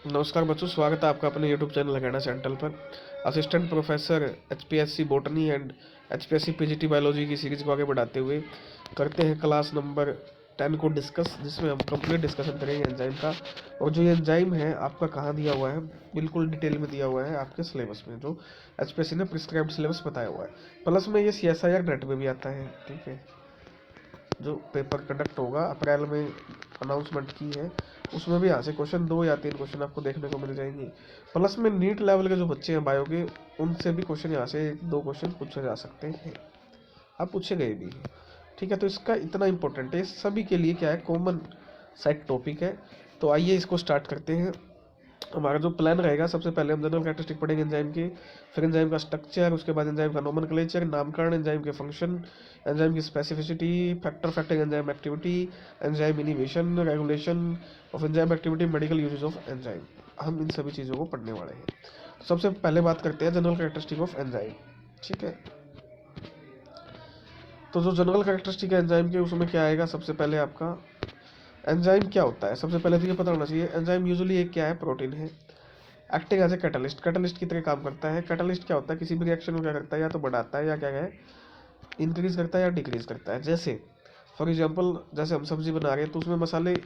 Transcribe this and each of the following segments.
नमस्कार बच्चों, स्वागत है आपका अपने यूट्यूब चैनल अकेडा सेंट्रल पर। Assistant professor HPSC botany and HPSC PGT biology की सीरीज को आगे बढ़ाते हुए करते हैं क्लास नंबर 10 को डिस्कस, जिसमें हम कंप्लीट डिस्कशन करेंगे एंजाइम का। और जो ये एंजाइम है आपका कहाँ दिया हुआ है, बिल्कुल डिटेल में दिया हुआ है आपके सिलेबस में, जो एचपीएससी ने प्रिस्क्राइब्ड सिलेबस बताया हुआ है। प्लस में ये सीएसआईआर नेट में भी आता है, ठीक है। जो पेपर कंडक्ट होगा अप्रैल में, अनाउंसमेंट की है, उसमें भी यहाँ से क्वेश्चन 2 या 3 क्वेश्चन आपको देखने को मिल जाएंगे। प्लस में नीट लेवल के जो बच्चे हैं बायो के, उनसे भी क्वेश्चन यहाँ से 1-2 क्वेश्चन पूछे जा सकते हैं, अब पूछे गए भी हैं, ठीक है। तो इसका इतना इंपॉर्टेंट है, सभी के लिए क्या है, कॉमन सेट टॉपिक है। तो आइए इसको स्टार्ट करते हैं। हमारा जो प्लान रहेगा, सबसे पहले हम जनरल कैरेक्टरिस्टिक पढ़ेंगे एंजाइम के, फिर एंजाइम का स्ट्रक्चर, उसके बाद एंजाइम का नोमेनक्लेचर, नामकरण, एंजाइम के फंक्शन, एंजाइम की specificity, factor affecting enzyme activity, enzyme inhibition, regulation of enzyme activity, medical uses of enzyme. हम इन सभी चीज़ों को पढ़ने वाले हैं। तो सबसे पहले बात करते हैं जनरल कैरेक्टरिस्टिक ऑफ एंजाइम, ठीक है। तो जो जनरल कैरेक्टरिस्टिक है एंजाइम के, उसमें क्या आएगा, सबसे पहले आपका एंजाइम क्या होता है। सबसे पहले तो ये पता होना चाहिए, एंजाइम यूजुअली एक क्या है, प्रोटीन है, acting as a catalyst, catalyst की तरह काम करता है। कैटलिस्ट क्या होता है, किसी भी रिएक्शन को क्या करता है, या तो बढ़ाता है या क्या है, इंक्रीज करता है या डिक्रीज करता है। जैसे फॉर एग्जांपल, जैसे हम सब्जी बना रहे हैं तो उसमें मसाले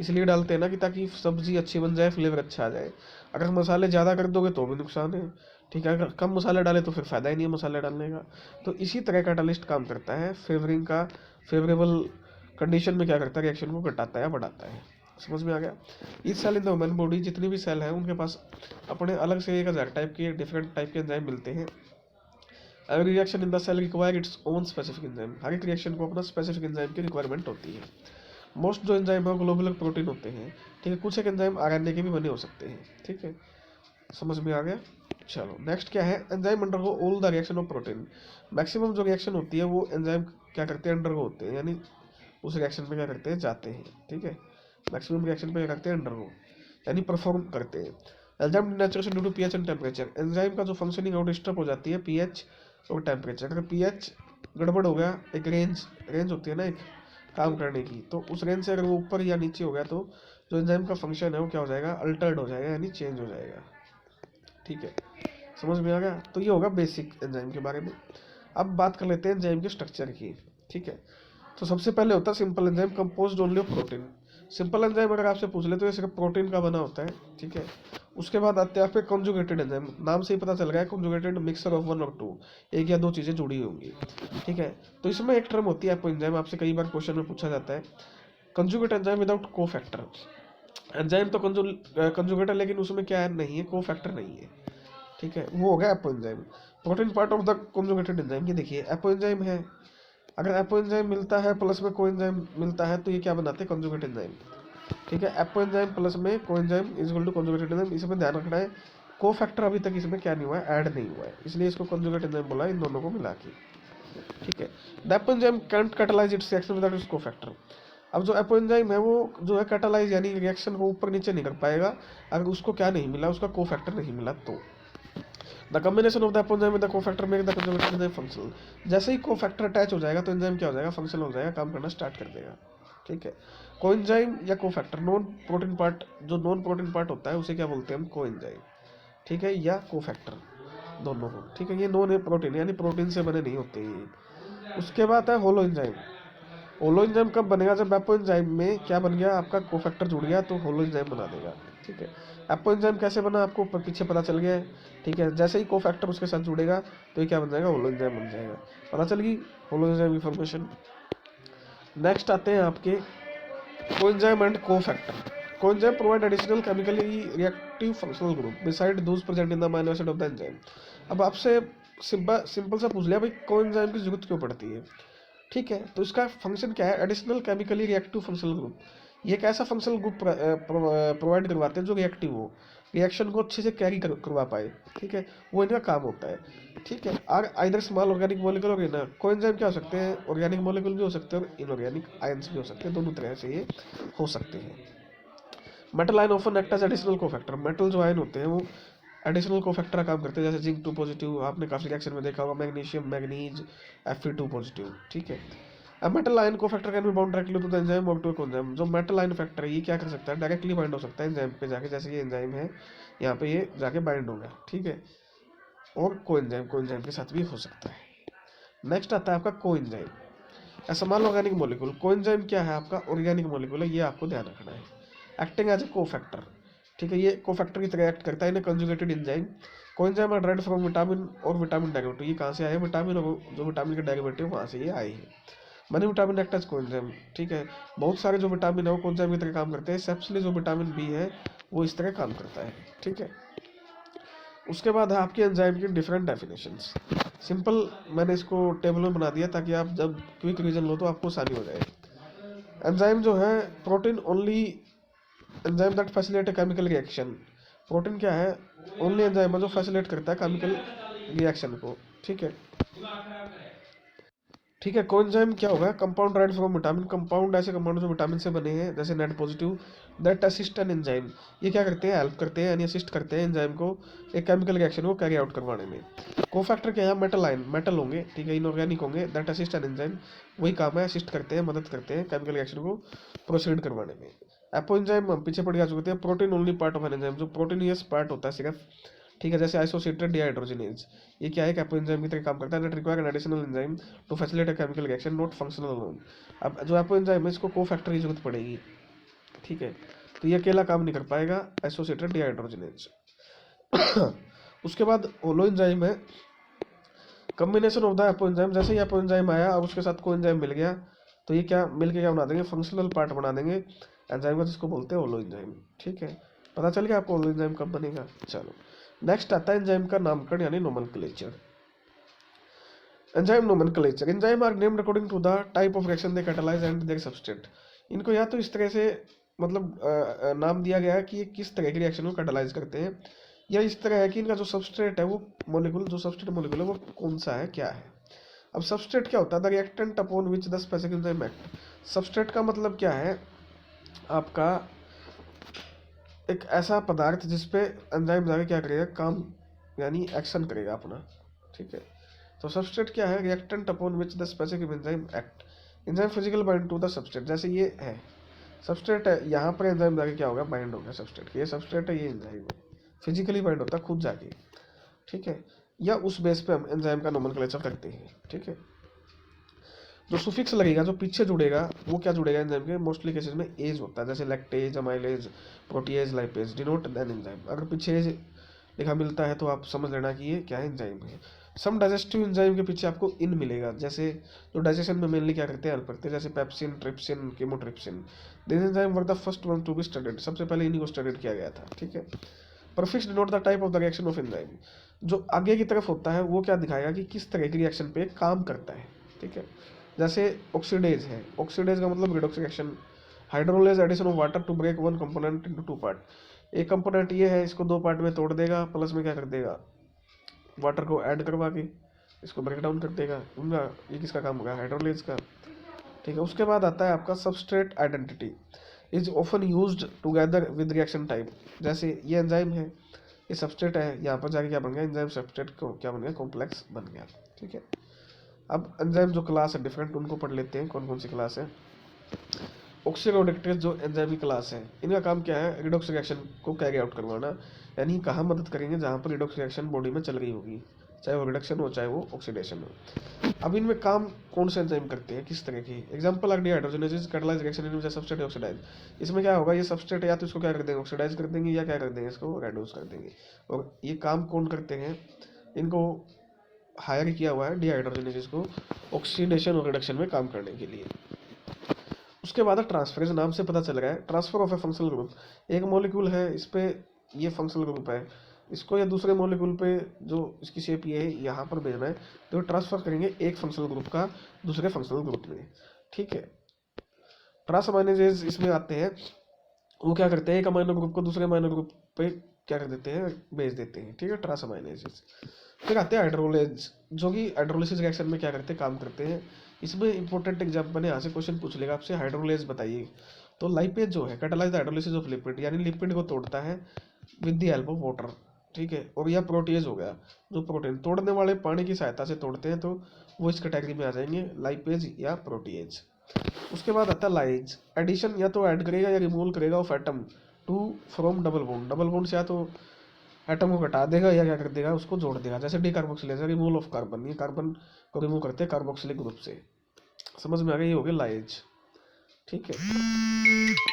इसलिए डालते हैं ना कि ताकि सब्जी अच्छी बन जाए, फ्लेवर अच्छा आ जाए। अगर मसाले ज़्यादा कर दोगे तो भी नुकसान है, ठीक है। अगर कम मसाले डाले तो फिर फ़ायदा ही नहीं है मसाले डालने का। तो इसी तरह कैटलिस्ट काम करता है, फेवरिंग का, फेवरेबल कंडीशन में क्या करता है, रिएक्शन को घटाता है या बढ़ाता है। समझ में आ गया। इस cell in the human body, जितनी भी सेल है उनके पास अपने अलग से 1000 टाइप के डिफरेंट टाइप के एंजाइम मिलते हैं। Every reaction in the cell require its own specific enzyme, हर एक रिएक्शन को अपना स्पेसिफिक एंजाइम की रिक्वायरमेंट होती है। मोस्ट जो एंजाइम है ग्लोबुलर प्रोटीन होते हैं, ठीक है। कुछ एक एंजाइम आरएनए के भी बने हो सकते हैं, ठीक है। समझ में आ गया। चलो नेक्स्ट क्या है, enzyme undergo all the reaction of protein. Maximum जो रिएक्शन होती है वो एंजाइम क्या करते हैं, अंडरगो होते हैं, यानी उस रिएक्शन में क्या करते हैं, जाते हैं, ठीक है। मैक्सिमम रिएक्शन पे क्या करते हैं, अंडरगो, यानी परफॉर्म करते हैं। Enzyme denaturation due to pH and temperature, enzyme का जो फंक्शनिंग है डिस्टर्ब हो जाती है पीएच और टेम्परेचर। अगर पीएच गड़बड़ हो गया, एक रेंज रेंज होती है ना एक काम करने की, तो उस रेंज से अगर वो ऊपर या नीचे हो गया तो जो एंजाइम का फंक्शन है वो क्या हो जाएगा, अल्टर्ड हो जाएगा, यानी चेंज हो जाएगा, ठीक है। समझ में आ गया। तो ये होगा बेसिक एंजाइम के बारे में। अब बात कर लेते हैं एंजाइम के स्ट्रक्चर की, ठीक है। तो सबसे पहले होता है simple enzyme, composed only of protein. Simple enzyme अगर आपसे पूछ ले तो ये सिर्फ प्रोटीन का बना होता है, ठीक है। उसके बाद आते हैं आपके कंजुगेटेड एंजाइम, नाम से ही पता चल रहा है कंजुगेटेड, मिक्सर ऑफ 1 और 2, एक या दो चीज़ें जुड़ी होंगी, ठीक है। तो इसमें एक टर्म होती है एपो एंजाइम, आपसे कई बार क्वेश्चन में पूछा जाता है, कंजुगेट एंजाइम विदाउट को फैक्टर। एंजाइम तो कंजुगेट है लेकिन उसमें क्या है, नहीं है, को फैक्टर नहीं है, ठीक है। वो हो गया apo enzyme. Protein part of the conjugated enzyme, ये देखिए एपो एंजाइम है, अगर एपो एंजाइम मिलता है प्लस में को एंजाइम मिलता है तो ये क्या बनाते हैं, कंजुगेट एंजाइम, ठीक है। एपो एंजाइम प्लस में coenzyme is equal to conjugated enzyme. इसमें ध्यान रखना है, को फैक्टर अभी तक इसमें क्या नहीं हुआ है, ऐड नहीं हुआ है, इसलिए इसको कंजुगेट एंजाइम बोला इन दोनों को मिला के, ठीक है। The apoenzyme can't catalyse its reaction without its cofactor. अब जो एपो एंजाइम है वो जो है कैटलाइज यानी रिएक्शन को ऊपर नीचे नहीं कर पाएगा अगर उसको क्या नहीं मिला, उसका को फैक्टर नहीं मिला तो। The combination of the apo enzyme with the cofactor make the conjugated enzyme functional. जैसे ही कोफैक्टर अटैच हो जाएगा तो एंजाइम क्या हो जाएगा, फंक्शनल हो जाएगा, काम करना स्टार्ट कर देगा, ठीक है। कोएंजाइम या कोफैक्टर, नॉन प्रोटीन पार्ट, जो नॉन प्रोटीन पार्ट होता है उसे क्या बोलते हैं हम, कोएंजाइम, ठीक है, या कोफैक्टर, दोनों को, ठीक है। ये नॉन प्रोटीन यानी प्रोटीन से बने नहीं होते ये। उसके बाद है होलो एंजाइम। होलो एंजाइम कब बनेगा, जब एपो एंजाइम में क्या बन गया, आपका कोफैक्टर जुड़ गया तो होलो एंजाइम बना देगा, ठीक है। एपो एंजाइम कैसे बना आपको ऊपर पीछे पता चल गया है, ठीक है। जैसे ही कोफैक्टर उसके साथ जुड़ेगा तो ये क्या बन जाएगा, होलो एंजाइम बन जाएगा, पता चल गई होलो एंजाइम इन्फॉर्मेशन। नेक्स्ट आते हैं आपके coenzyme and cofactor. Coenzyme provide additional chemically reactive functional group beside those present in the amino acid of the enzyme. अब आपसे सिंपल सा पूछ लिया भाई कोएंजाइम की जरूरत क्यों पड़ती है, ठीक है। तो इसका फंक्शन क्या है, additional chemically reactive functional group. ये एक ऐसा फंक्शनल ग्रुप प्रोवाइड करवाते हैं जो रिएक्टिव हो, रिएक्शन को अच्छे से कैरी करवा पाए, ठीक है, वो इनका काम होता है, ठीक है। और आइदर स्मॉल ऑर्गेनिक मॉलिक्यूल और इनर कोएंजाइम क्या हो सकते हैं, ऑर्गेनिक मॉलिक्यूल भी हो सकते हैं और इनऑर्गेनिक आयंस भी हो सकते हैं, दोनों तरह से ये हो सकते हैं। Metal ion often act as additional cofactor, metal जो आयन होते हैं वो एडिशनल कोफैक्टर का काम करते हैं, जैसे जिंक 2 पॉजिटिव, आपने काफ़ी रिएक्शन में देखा होगा, मैग्नीशियम मैग्नीज Fe2 पॉजिटिव, ठीक है। A metal ion cofactor can be bound directly to the enzyme or to a coenzyme। जो metal ion factor है ये क्या कर सकता है, डायरेक्टली बाइंड हो सकता है एंजाइम पे जाके, जैसे ये एंजाइम है यहाँ पे ये जाके बाइंड हो गया, ठीक है। और कोएंजाइम के साथ भी हो सकता है। नेक्स्ट आता है आपका कोएंजाइम, ए स्मॉल ऑर्गेनिक मॉलिक्यूल। कोएंजाइम क्या है आपका, ऑर्गेनिक मॉलिक्यूल है, ये आपको ध्यान रखना है। एक्टिंग एज ए कोफैक्टर, ठीक है, ये कोफैक्टर की तरह एक्ट करता है in conjugated enzyme. Coenzyme are derived from vitamin और विटामिन डेरिवेटिव। ये कहाँ से आए, विटामिन और जो विटामिन के डेरिवेटिव वहाँ से ये आए हैं। Many vitamin act as coenzyme, ठीक है, बहुत सारे जो विटामिन है वो कोएंजाइम की तरह काम करते हैं। सेप्सली जो विटामिन बी है वो इस तरह काम करता है, ठीक है। उसके बाद है आपकी एंजाइम की डिफरेंट डेफिनेशंस। सिंपल मैंने इसको टेबल में बना दिया ताकि आप जब क्विक रिवीजन लो तो आपको आसानी हो जाए। एंजाइम जो है protein only enzyme that facilitate a chemical reaction. Protein क्या है, ओनली एंजाइम है जो फैसिलिटेट करता है केमिकल रिएक्शन को, ठीक है। ठीक है, कोएंजाइम क्या होगा, compound ride from vitamin. Compound ऐसे कंपाउंड जो विटामिन से बने हैं, जैसे net positive that assist an enzyme. ये क्या करते हैं, हेल्प करते हैं यानी असिस्ट करते हैं एंजाइम को एक केमिकल रिएक्शन को कैरी आउट करवाने में। कोफैक्टर क्या है, मेटल आयन, मेटल होंगे, ठीक है, इनऑर्गेनिक होंगे, दैट असिस्ट एन एंजाइम। वही काम है, असिस्ट करते हैं, मदद करते हैं केमिकल रिएक्शन को प्रोसीड करवाने में। एपोएंजाइम हम पीछे पड़ जा चुके थे, protein only part of an enzyme, जो प्रोटीनियस पार्ट होता है सिर्फ, ठीक है, जैसे आइसोसिएटेड डिहाइड्रोजनेज। ये क्या है, एपोएंजाइम की तरह काम करता है, that require an additional enzyme to facilitate chemical reaction, not functional alone. अब जो एपोएंजाइम है इसको कोफैक्टर की जरूरत पड़ेगी, ठीक है, तो ये अकेला काम नहीं कर पाएगा, आइसोसिएटेड डिहाइड्रोजनेज। उसके बाद होलो एंजाइम है, कॉम्बिनेशन ऑफ द एपोएंजाइम। जैसे ही एपोएंजाइम आया अब उसके साथ कोएंजाइम मिल गया तो ये क्या मिलके क्या बना देंगे, फंक्शनल पार्ट बना देंगे एंजाइम का, जिसको बोलते हैं होलो एंजाइम, ठीक है। पता चल गया आपको होलो एंजाइम कब बनेगा। चलो नेक्स्ट आता है एंजाइम का नामकरण यानी nomenclature. Enzyme nomenclature, enzyme are named according to the type of reaction they catalyse and their substrate. इनको या तो इस तरह से मतलब नाम दिया गया है कि ये किस तरह की रिएक्शन को कैटालाइज करते हैं, या इस तरह है कि इनका जो सबस्ट्रेट है वो मॉलिक्यूल, जो सबस्ट्रेट मॉलिक्यूल है वो कौन सा है, क्या है। अब सबस्ट्रेट क्या होता है, the reactant upon which the specific enzyme act. Substrate का मतलब क्या है आपका, एक ऐसा पदार्थ जिसपे एंजाइम जाके क्या करेगा, काम यानी एक्शन करेगा अपना, ठीक है। तो सबस्ट्रेट क्या है, reactant upon which the specific enzyme act. Enzyme physical bind to the substrate, जैसे ये है सबस्ट्रेट है, यहाँ पर एंजाइम जाके क्या होगा, बाइंड हो गया सबस्ट्रेट के, ये सबस्ट्रेट है, ये एंजाइम है, फिजिकली बाइंड होता है खुद जाके, ठीक है। या उस बेस पे हम एंजाइम का नोमेनक्लेचर करते हैं, ठीक है। जो सुफिक्स लगेगा, जो पीछे जुड़ेगा, वो क्या जुड़ेगा एंजाइम के, मोस्टली केसेस में एज होता है, जैसे lactase, amylase, protease, lipase, denote an enzyme. अगर पीछे एज लिखा मिलता है तो आप समझ लेना कि ये क्या है, एंजाइम है। सम डाइजेस्टिव एंजाइम के पीछे आपको इन मिलेगा, जैसे जो डाइजेशन में मेनली क्या करते हैं, हेल्प करते हैं, जैसे pepsin, trypsin, chymotrypsin. This enzyme were the first one to be studied, सबसे पहले इन्हीं को स्टडीड किया गया था, ठीक है। Prefix denote the type of the reaction of enzyme, जो आगे की तरफ होता है वो क्या दिखाएगा कि किस तरह की रिएक्शन पे काम करता है, ठीक है। जैसे ऑक्सीडेज है, ऑक्सीडेज का मतलब redox reaction. Hydrolase addition of water to break one component into two part. एक कंपोनेंट ये है, इसको दो पार्ट में तोड़ देगा, प्लस में क्या कर देगा, वाटर को ऐड करवा के इसको ब्रेक डाउन कर देगा, उनका ये किसका काम होगा, हाइड्रोलेज का, ठीक है। उसके बाद आता है आपका substrate identity is often used together with reaction type. जैसे ये एंजाइम है, ये सबस्ट्रेट है, यहाँ पर जाके क्या बन गया, एंजाइम सबस्ट्रेट को क्या बन गया, कॉम्प्लेक्स बन गया, ठीक है। अब एंजाइम जो क्लास है डिफरेंट, उनको पढ़ लेते हैं, कौन कौन सी क्लास है। ऑक्सीडेक्टेज जो एंजाइम की क्लास है, इनका काम क्या है, रिडॉक्स रिएक्शन को कैरी आउट करवाना, यानी कहाँ मदद करेंगे, जहाँ पर रिडॉक्स रिएक्शन बॉडी में चल रही होगी, चाहे वो रिडक्शन हो चाहे वो ऑक्सीडेशन हो। अब इनमें काम कौन से एंजाइम करते हैं, किस तरह की, example are dehydrogenase, catalyse reaction in substrate oxidise. इसमें क्या होगा, ये सबस्ट्रेट या तो इसको क्या कर देंगे, ऑक्सीडाइज कर देंगे, या क्या कर देंगे, इसको रेड्यूस कर देंगे। और ये काम कौन करते हैं, इनको हायर किया हुआ है डिहाइड्रोजनेज को ऑक्सीडेशन और रिडक्शन में काम करने के लिए। उसके बाद ट्रांसफरेज, नाम से पता चल रहा है, transfer of A functional group. एक मॉलिक्यूल है, इस पे ये फंक्शनल ग्रुप है, इसको या दूसरे मॉलिक्यूल पे जो इसकी शेप ये है यहाँ पर भेजना है, तो ट्रांसफर करेंगे एक फंक्शनल ग्रुप का दूसरे फंक्शनल ग्रुप में, ठीक है। ट्रांसअमाइनेजेज इसमें आते हैं, वो क्या करते हैं, एक अमाइनो ग्रुप को दूसरे अमाइनो ग्रुप पे क्या कर देते हैं, भेज देते हैं, ठीक है, ट्रांसअमाइनेजेज। फिर आते हैं हाइड्रोलेज, जो कि हाइड्रोलिसिस रिएक्शन में क्या करते हैं, काम करते हैं। इसमें इंपॉर्टेंट एग्जाम्पल है, यहाँ से क्वेश्चन पूछ लेगा आपसे, हाइड्रोलेज बताइए। तो लाइपेज जो है catalyse the hydrolysis of lipid, यानी लिपिड को तोड़ता है with the help of water, ठीक है। और यह प्रोटीएज हो गया, जो प्रोटीन तोड़ने वाले पानी की सहायता से तोड़ते हैं, तो वो इस कैटेगरी में आ जाएंगे, लाइपेज या प्रोटीएज। उसके बाद आता है लाइज। एडिशन या तो ऐड करेगा या रिमूव करेगा of atom two from double bond. Double bond से या तो एटम को घटा देगा या क्या कर देगा, उसको जोड़ देगा। जैसे डीकार्बोक्सिलेशन, रिमूवल ऑफ कार्बन, ये कार्बन को रिमूव करते हैं कार्बोक्सिलिक ग्रुप से। समझ में आ गई, ये हो गई लाइज। ठीक है।